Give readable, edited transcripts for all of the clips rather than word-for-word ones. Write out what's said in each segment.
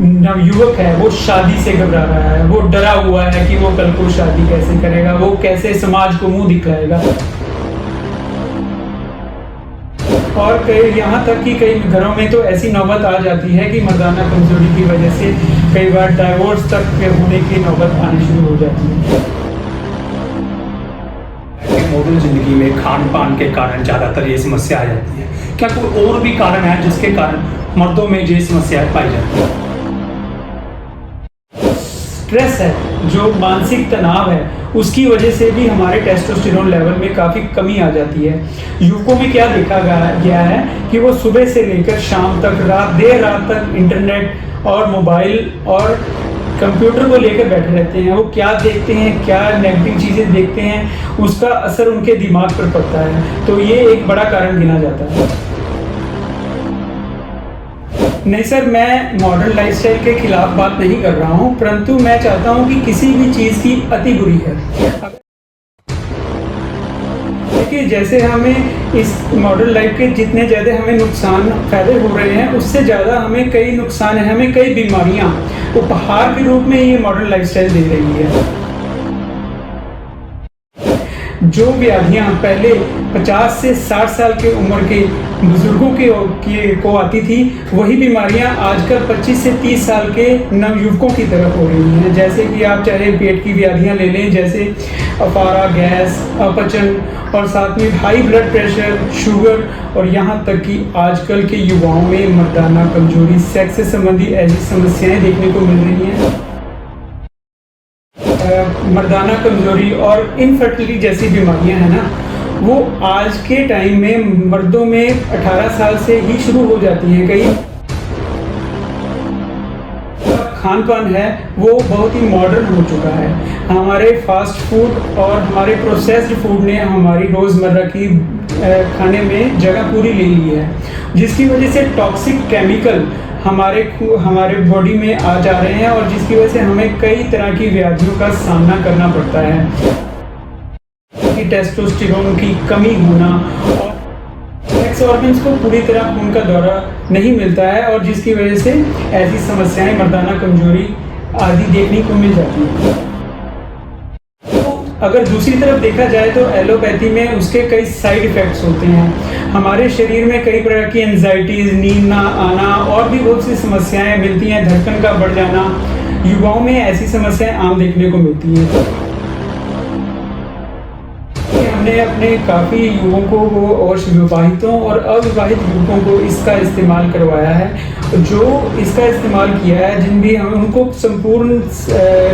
नवयुवक है वो शादी से घबरा रहा है, वो डरा हुआ है कि वो कल को शादी कैसे करेगा, वो कैसे समाज को मुंह दिखाएगा। और कई यहाँ तक कि कई घरों में तो ऐसी नौबत आ जाती है कि मर्दाना कमजोरी की वजह से कई बार डाइवोर्स तक के होने की नौबत आनी शुरू हो जाती है। मॉडर्न जिंदगी में खान पान के कारण ज़्यादातर ये समस्या आ जाती है। क्या कोई और भी कारण है जिसके कारण मर्दों में ये समस्या पाई जाती है? स्ट्रेस है, जो मानसिक तनाव है, उसकी वजह से भी हमारे टेस्टोस्टेरोन लेवल में काफ़ी कमी आ जाती है। युवकों में क्या देखा गया है कि वो सुबह से लेकर शाम तक देर रात तक इंटरनेट और मोबाइल और कंप्यूटर को लेकर बैठे रहते हैं। वो क्या देखते हैं, क्या नेगेटिव चीज़ें देखते हैं, उसका असर उनके दिमाग पर पड़ता है। तो ये एक बड़ा कारण गिना जाता है। नहीं सर, मैं मॉडर्न लाइफस्टाइल के खिलाफ बात नहीं कर रहा हूँ, परंतु मैं चाहता हूँ कि किसी भी चीज़ की अति बुरी है। देखिए, जैसे हमें इस मॉडर्न लाइफ के जितने ज़्यादा हमें नुकसान फायदे हो रहे हैं, उससे ज़्यादा हमें कई नुकसान हैं, हमें कई बीमारियाँ उपहार के रूप में ये मॉडर्न लाइफस्टाइल दे रही है। जो व्याधियाँ पहले 50 से 60 साल की उम्र के बुजुर्गों को आती थी, वही बीमारियाँ आजकल 25 से 30 साल के नवयुवकों की तरफ हो रही हैं। जैसे कि आप चाहे पेट की व्याधियाँ ले लें, जैसे अफारा, गैस, अपचन और साथ में हाई ब्लड प्रेशर, शुगर और यहाँ तक कि आजकल के युवाओं में मर्दाना कमजोरी, सेक्स से संबंधी ऐसी समस्याएं देखने को मिल रही हैं। मर्दाना कमजोरी और इनफर्टिलिटी जैसी बीमारियां हैं ना, वो आज के टाइम में मर्दों में 18 साल से ही शुरू हो जाती हैं। कई खान पान है वो बहुत ही मॉडर्न हो चुका है। हमारे फास्ट फूड और हमारे प्रोसेस्ड फूड ने हमारी रोज़मर्रा की खाने में जगह पूरी ले ली है, जिसकी वजह से टॉक्सिक केमिकल हमारे बॉडी में आ जा रहे हैं और जिसकी वजह से हमें कई तरह की व्याधियों का सामना करना पड़ता है। कि टेस्टोस्टेरोन की कमी होना और सेक्स ऑर्गन्स को पूरी तरह खून का दौरा नहीं मिलता है और जिसकी वजह से ऐसी समस्याएं, मर्दाना कमजोरी आदि देखने को मिल जाती है। अगर दूसरी तरफ देखा जाए तो एलोपैथी में उसके कई साइड इफ़ेक्ट्स होते हैं। हमारे शरीर में कई प्रकार की एंजाइटीज़, नींद ना आना और भी बहुत सी समस्याएं मिलती हैं, धड़कन का बढ़ जाना। युवाओं में ऐसी समस्याएं आम देखने को मिलती हैं। हमने अपने काफ़ी युवकों को और विवाहितों और अविवाहित युवकों को इसका इस्तेमाल करवाया है। जो इसका इस्तेमाल किया है, जिन भी उनको संपूर्ण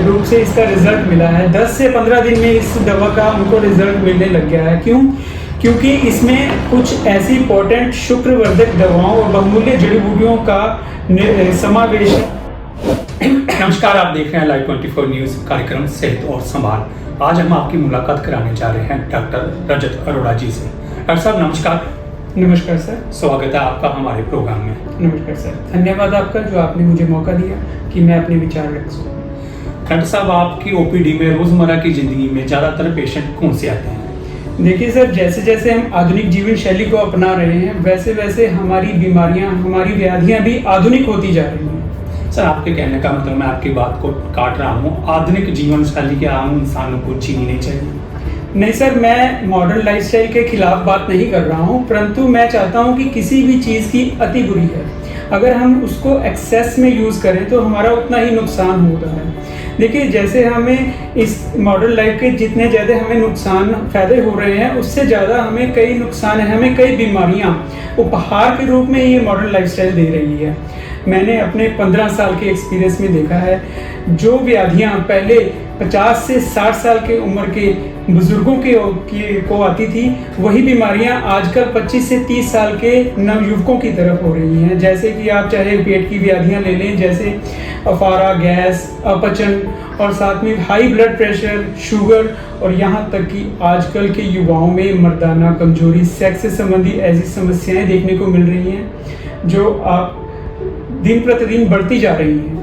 रूप से इसका रिजल्ट मिला है। 10 से 15 दिन में इस दवा का उनको रिजल्ट मिलने लग गया है। क्यों? क्योंकि इसमें कुछ ऐसी पोटेंट शुक्रवर्धक दवाओं और बहुमूल्य जड़ी बूटियों का समावेश है। नमस्कार, आप देख रहे हैं लाइव 24 न्यूज़ कार्यक्रम सेहत और संभाल। आज हम आपकी मुलाकात कराने जा रहे हैं डॉक्टर रजत अरोड़ा जी से। डॉक्टर साहब नमस्कार। नमस्कार सर। स्वागत है आपका हमारे प्रोग्राम में। नमस्कार सर, धन्यवाद आपका जो आपने मुझे मौका दिया कि मैं अपने विचार रख सकूं। डॉक्टर साहब, आपकी ओपीडी में रोज़मर्रा की ज़िंदगी में ज़्यादातर पेशेंट कौन से आते हैं? देखिए सर, जैसे जैसे हम आधुनिक जीवन शैली को अपना रहे हैं, वैसे वैसे हमारी बीमारियां, हमारी व्याधियां भी आधुनिक होती जा रही हैं। सर, आपके कहने का मतलब, मैं आपकी बात को काट रहा हूँ, आधुनिक जीवन शैली के आम इंसानों को जीनी नहीं चाहिए? नहीं सर, मैं मॉडर्न लाइफस्टाइल के खिलाफ बात नहीं कर रहा हूँ, परंतु मैं चाहता हूँ कि किसी भी चीज़ की अति बुरी है। अगर हम उसको एक्सेस में यूज़ करें तो हमारा उतना ही नुकसान होता है। देखिए, जैसे हमें इस मॉडर्न लाइफ के जितने ज़्यादा हमें नुकसान फायदे हो रहे हैं, उससे ज़्यादा हमें कई नुकसान हैं, हमें कई बीमारियाँ उपहार के रूप में ये मॉडर्न लाइफस्टाइल दे रही है। मैंने अपने 15 साल के एक्सपीरियंस में देखा है, जो व्याधियाँ पहले 50 से 60 साल के उम्र के बुजुर्गों को आती थी, वही बीमारियां आजकल 25 से 30 साल के नवयुवकों की तरफ हो रही हैं। जैसे कि आप चाहे पेट की व्याधियां ले लें, जैसे अफारा, गैस, अपचन और साथ में हाई ब्लड प्रेशर, शुगर और यहाँ तक कि आजकल के युवाओं में मर्दाना कमजोरी, सेक्स से संबंधी ऐसी समस्याएं देखने को मिल रही हैं, जो आप दिन प्रतिदिन बढ़ती जा रही हैं।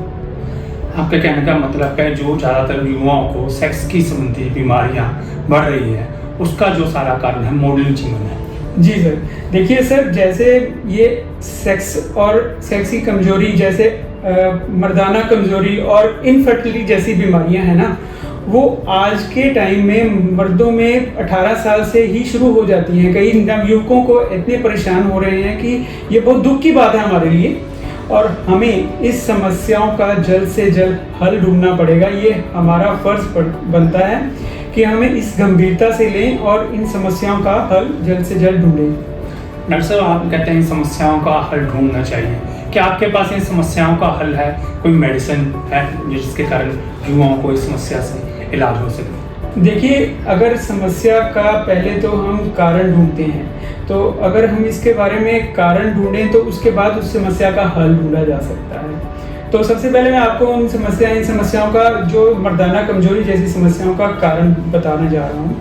आपके कहने का मतलब है, जो ज़्यादातर युवाओं को सेक्स की संबंधी बीमारियां बढ़ रही है, उसका जो सारा कारण है मॉडर्न जीवन है। जी सर, देखिए सर, जैसे ये सेक्स और सेक्स की कमजोरी, जैसे मर्दाना कमज़ोरी और इनफर्टिलिटी जैसी बीमारियां हैं ना, वो आज के टाइम में मर्दों में 18 साल से ही शुरू हो जाती हैं। कई नवयुवकों को इतने परेशान हो रहे हैं कि ये बहुत दुख की बात है हमारे लिए, और हमें इस समस्याओं का जल्द से जल्द हल ढूंढना पड़ेगा। ये हमारा फ़र्ज़ बनता है कि हमें इस गंभीरता से लें और इन समस्याओं का हल जल्द से जल्द ढूंढें। डॉक्टर साहब, आप कहते हैं इन समस्याओं का हल ढूंढना चाहिए, क्या आपके पास इन समस्याओं का हल है? कोई मेडिसिन है जिसके कारण युवाओं को इस समस्या से इलाज हो सके? देखिए, अगर समस्या का पहले तो हम कारण ढूंढते हैं, तो अगर हम इसके बारे में कारण ढूंढें तो उसके बाद उस समस्या का हल ढूंढा जा सकता है। तो सबसे पहले मैं आपको इन समस्याओं का, जो मर्दाना कमजोरी जैसी समस्याओं का कारण बताने जा रहा हूँ।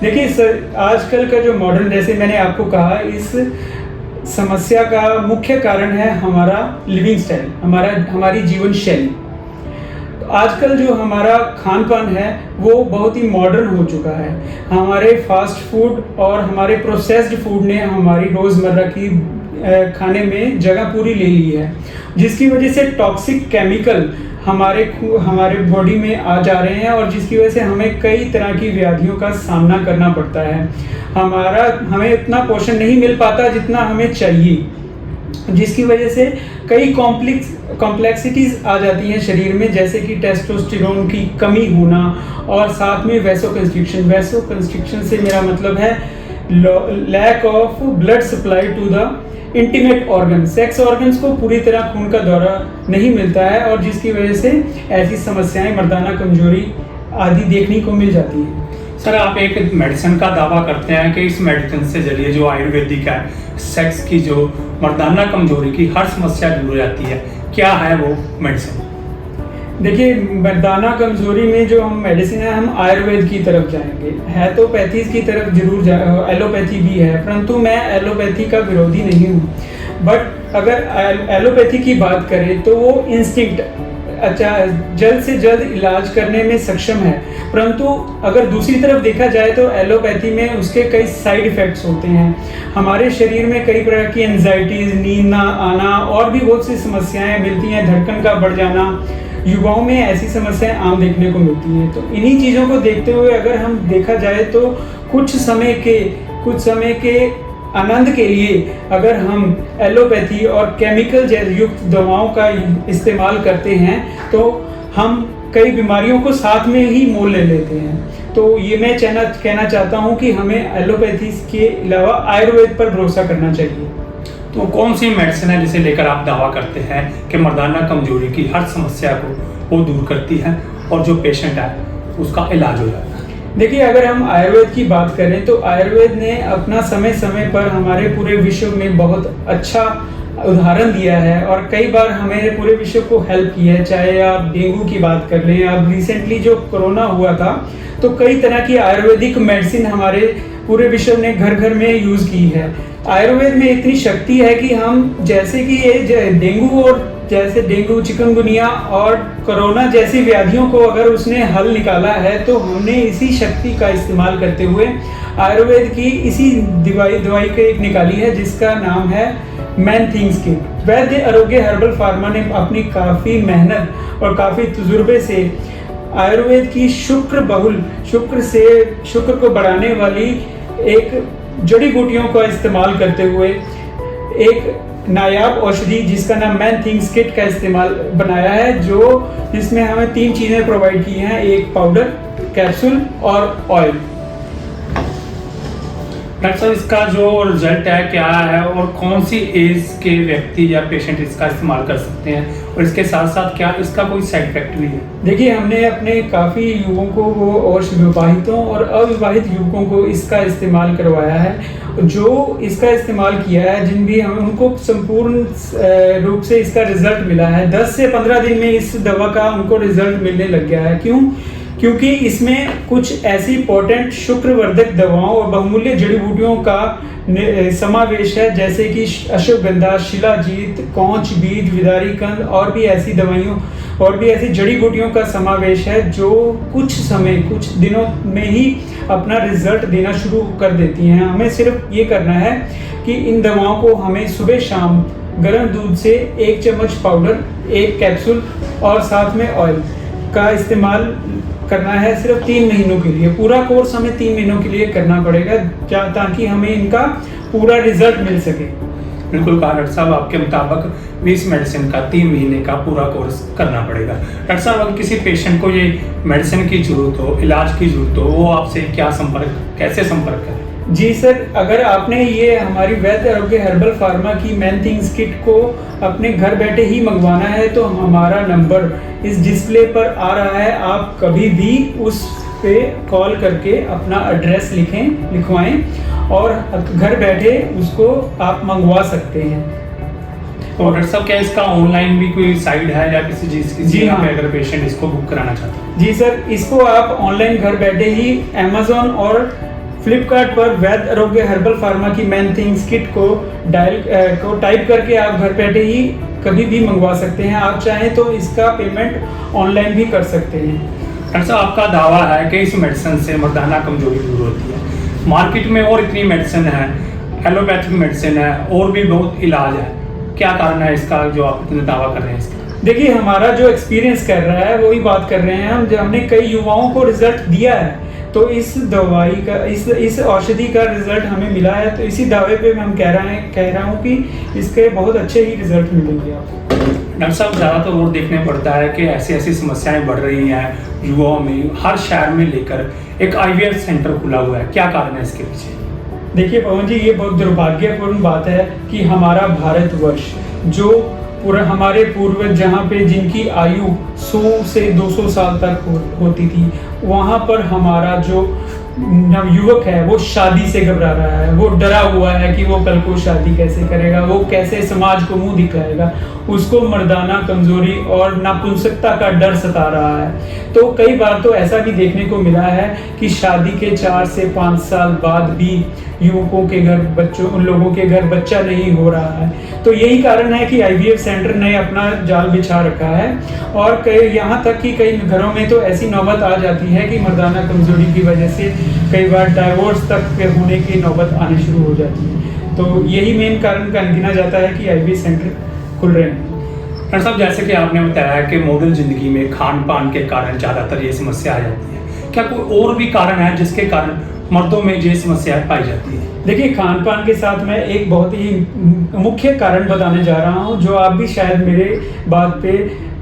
देखिए सर, आजकल का जो मॉडर्न, जैसे मैंने आपको कहा, इस समस्या का मुख्य कारण है हमारा लिविंग स्टाइल, हमारी जीवन शैली। आजकल जो हमारा खान पान है वो बहुत ही मॉडर्न हो चुका है। हमारे फास्ट फूड और हमारे प्रोसेस्ड फूड ने हमारी रोज़मर्रा की खाने में जगह पूरी ले ली है, जिसकी वजह से टॉक्सिक केमिकल हमारे बॉडी में आ जा रहे हैं, और जिसकी वजह से हमें कई तरह की व्याधियों का सामना करना पड़ता है। हमें इतना पोषण नहीं मिल पाता जितना हमें चाहिए, जिसकी वजह से कई कॉम्प्लेक्सिटीज़ आ जाती हैं शरीर में, जैसे कि टेस्टोस्टेरोन की कमी होना, और साथ में वैसोकंस्ट्रिक्शन से मेरा मतलब है lack of blood supply to the intimate organ. Sex organs को पूरी तरह खून का दौरा नहीं मिलता है, और जिसकी वजह से ऐसी समस्याएं, मर्दाना कमजोरी आदि देखने को मिल जाती हैं। सर, आप एक मेडिसिन का दावा करते हैं कि इस मेडिसिन से जरिए, जो आयुर्वेदिक है, सेक्स की जो मर्दाना कमजोरी की हर समस्या दूर हो जाती है। क्या है वो मेडिसिन? देखिए, मर्दाना कमजोरी में जो हम मेडिसिन है, हम आयुर्वेद की तरफ जाएंगे। है तो पैथीज की तरफ जरूर एलोपैथी भी है, परंतु मैं एलोपैथी का विरोधी नहीं हूँ। बट अगर एलोपैथी की बात करें तो वो इंस्टिंक्ट जल्द से जल्द इलाज करने में सक्षम है, परंतु अगर दूसरी तरफ देखा जाए तो एलोपैथी में उसके कई साइड इफ़ेक्ट्स होते हैं। हमारे शरीर में कई प्रकार की एंजाइटीज़, नींद ना आना और भी बहुत सी समस्याएं मिलती हैं, धड़कन का बढ़ जाना, युवाओं में ऐसी समस्याएं आम देखने को मिलती हैं। तो इन्हीं चीज़ों को देखते हुए अगर हम देखा जाए तो कुछ समय के आनंद के लिए अगर हम एलोपैथी और केमिकल युक्त दवाओं का इस्तेमाल करते हैं तो हम कई बीमारियों को साथ में ही मोल ले लेते हैं। तो ये मैं कहना चाहता हूँ कि हमें एलोपैथी के अलावा आयुर्वेद पर भरोसा करना चाहिए। तो कौन सी मेडिसिन है जिसे लेकर आप दावा करते हैं कि मर्दाना कमजोरी की हर समस्या को वो दूर करती है और जो पेशेंट है उसका इलाज हो जाता है? देखिए, अगर हम आयुर्वेद की बात करें तो आयुर्वेद ने अपना समय समय पर हमारे पूरे विश्व में बहुत अच्छा उदाहरण दिया है, और कई बार हमें पूरे विश्व को हेल्प किया है। चाहे आप डेंगू की बात कर लें, अब रिसेंटली जो कोरोना हुआ था तो कई तरह की आयुर्वेदिक मेडिसिन हमारे पूरे विश्व ने घर घर में यूज़ की है। आयुर्वेद में इतनी शक्ति है कि हम जैसे कि ये डेंगू, चिकनगुनिया और कोरोना जैसी व्याधियों को अगर उसने हल निकाला है तो हमने इसी शक्ति का इस्तेमाल करते हुए आयुर्वेद की इसी दवाई की एक निकाली है जिसका नाम है मैन थिंग्स किट। वैद्य आरोग्य हर्बल फार्मा ने अपनी काफ़ी मेहनत और काफ़ी तजुर्बे से आयुर्वेद की शुक्र को बढ़ाने वाली एक जड़ी बूटियों का इस्तेमाल करते हुए एक नायाब औषधि जिसका नाम मैन थिंग्स किट का इस्तेमाल बनाया है, जिसमें हमें 3 चीज़ें प्रोवाइड की हैं, एक पाउडर, कैप्सूल और ऑयल। डॉक्टर साहब, इसका जो रिजल्ट है क्या है और कौन सी एज के व्यक्ति या पेशेंट इसका इस्तेमाल कर सकते हैं, और इसके साथ साथ क्या इसका कोई साइड इफेक्ट भी है? देखिए, हमने अपने काफ़ी युवकों को और विवाहितों और अविवाहित युवकों को इसका इस्तेमाल करवाया है। जो इसका इस्तेमाल किया है उनको संपूर्ण रूप से इसका रिजल्ट मिला है। 10 से 15 दिन में इस दवा का उनको रिजल्ट मिलने लग गया है। क्योंकि इसमें कुछ ऐसी पोटेंट शुक्रवर्धक दवाओं और बहुमूल्य जड़ी बूटियों का समावेश है, जैसे कि अश्वगंधा, शिलाजीत, कौंच बीज, विदारी कंद और भी ऐसी जड़ी बूटियों का समावेश है जो कुछ दिनों में ही अपना रिजल्ट देना शुरू कर देती हैं। हमें सिर्फ ये करना है कि इन दवाओं को हमें सुबह शाम गर्म दूध से 1 चम्मच पाउडर, 1 कैप्सूल और साथ में ऑयल का इस्तेमाल करना है सिर्फ 3 महीनों के लिए। पूरा कोर्स हमें 3 महीनों के लिए करना पड़ेगा ताकि हमें इनका पूरा रिजल्ट मिल सके। बिल्कुल कहा डॉक्टर साहब, आपके मुताबिक 20 मेडिसिन का 3 महीने का पूरा कोर्स करना पड़ेगा। डॉक्टर साहब, अगर किसी पेशेंट को ये मेडिसिन की जरूरत हो, इलाज की जरूरत हो, वो आपसे कैसे संपर्क करें? जी सर, अगर आपने ये हमारी वैद्य आरोग्य हर्बल फार्मा की मैन थिंग्स किट को अपने घर बैठे ही मंगवाना है तो हमारा नंबर इस डिस्प्ले पर आ रहा है। आप कभी भी उस पे कॉल करके अपना एड्रेस लिखवाएं और घर बैठे उसको आप मंगवा सकते हैं। तो डॉक्टर साहब, क्या इसका ऑनलाइन भी कोई साइट है या किसी चीज़ की? जी हाँ, अगर पेशेंट इसको बुक कराना चाहता है? जी सर, इसको आप ऑनलाइन घर बैठे ही अमेजोन और फ्लिपकार्ट पर वैद्य आरोग्य हर्बल फार्मा की मैन थिंग्स किट को टाइप करके आप घर बैठे ही कभी भी मंगवा सकते हैं। आप चाहें तो इसका पेमेंट ऑनलाइन भी कर सकते हैं। डॉक्टर साहब, आपका दावा है कि इस मेडिसिन से मर्दाना कमजोरी दूर होती है। मार्केट में और इतनी मेडिसिन है, एलोपैथिक मेडिसिन है, और भी बहुत इलाज है, क्या कारण है इसका जो आप इतना दावा कर रहे हैं इसका? देखिए, हमारा जो एक्सपीरियंस कर रहा है वही बात कर रहे हैं हम। हमने कई युवाओं को रिजल्ट दिया है, तो इस दवाई का इस औषधि का रिजल्ट हमें मिला है, तो इसी दावे पे हम कह रहा हूँ कि इसके बहुत अच्छे ही रिजल्ट मिलेंगे आपको। डॉक्टर साहब, ज़्यादातर और देखने पड़ता है कि ऐसी समस्याएं बढ़ रही हैं युवाओं में, हर शहर में लेकर एक IVF सेंटर खुला हुआ है, क्या कारण है इसके पीछे? देखिए पवन जी, ये बहुत दुर्भाग्यपूर्ण बात है कि हमारा भारतवर्ष जो पूरा हमारे पूर्वज जहाँ पे जिनकी आयु 100 से 200 साल तक होती थी, वहाँ पर हमारा जो नवयुवक है वो शादी से घबरा रहा है। वो डरा हुआ है कि वो कल को शादी कैसे करेगा, वो कैसे समाज को मुंह दिखाएगा। उसको मर्दाना कमजोरी और नापुंसकता का डर सता रहा है। तो कई बार तो ऐसा भी देखने को मिला है कि शादी के 4 से 5 साल बाद भी युवकों के घर उन लोगों के घर बच्चा नहीं हो रहा है। तो यही कारण है कि IVF सेंटर ने अपना जाल बिछा रखा है और यहाँ तक कि कई घरों में तो ऐसी नौबत आ जाती है कि मर्दाना कमजोरी की वजह से कई बार डाइवोर्स तक होने की नौबत आनी शुरू हो जाती है। तो यही मेन कारण गिना जाता है कि IVF सेंटर खुल रहे हैं। डॉक्टर साहब, जैसे कि आपने बताया कि मॉडर्न जिंदगी में खान पान के कारण ज़्यादातर ये समस्या आ जाती है, क्या कोई और भी कारण है जिसके कारण मर्दों में ये समस्या पाई जाती है? देखिए, खान पान के साथ मैं एक बहुत ही मुख्य कारण बताने जा रहा हूँ जो आप भी शायद मेरे बात पे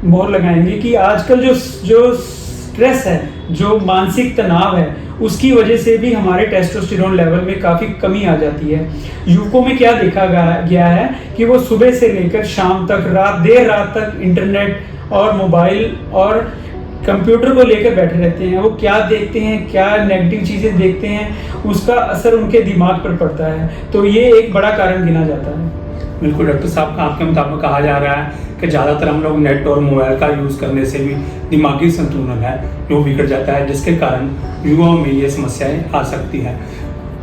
मोहर लगाएंगे कि आजकल जो स्ट्रेस है, जो मानसिक तनाव है, उसकी वजह से भी हमारे टेस्टोस्टेरोन लेवल में काफ़ी कमी आ जाती है। युवकों में क्या देखा गया है कि वो सुबह से लेकर शाम तक देर रात तक इंटरनेट और मोबाइल और कंप्यूटर को लेकर बैठे रहते हैं। वो क्या देखते हैं, क्या नेगेटिव चीज़ें देखते हैं, उसका असर उनके दिमाग पर पड़ता है। तो ये एक बड़ा कारण गिना जाता है। बिल्कुल डॉक्टर साहब, आपके मुताबिक कहा जा रहा है कि ज़्यादातर हम लोग नेट और मोबाइल का यूज़ करने से भी दिमागी संतुलन है जो बिगड़ जाता है, जिसके कारण युवाओं में ये समस्याएं आ सकती हैं।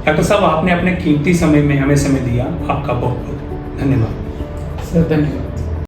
डॉक्टर साहब, आपने अपने कीमती समय में हमें समय दिया, आपका बहुत बहुत धन्यवाद। सर, धन्यवाद।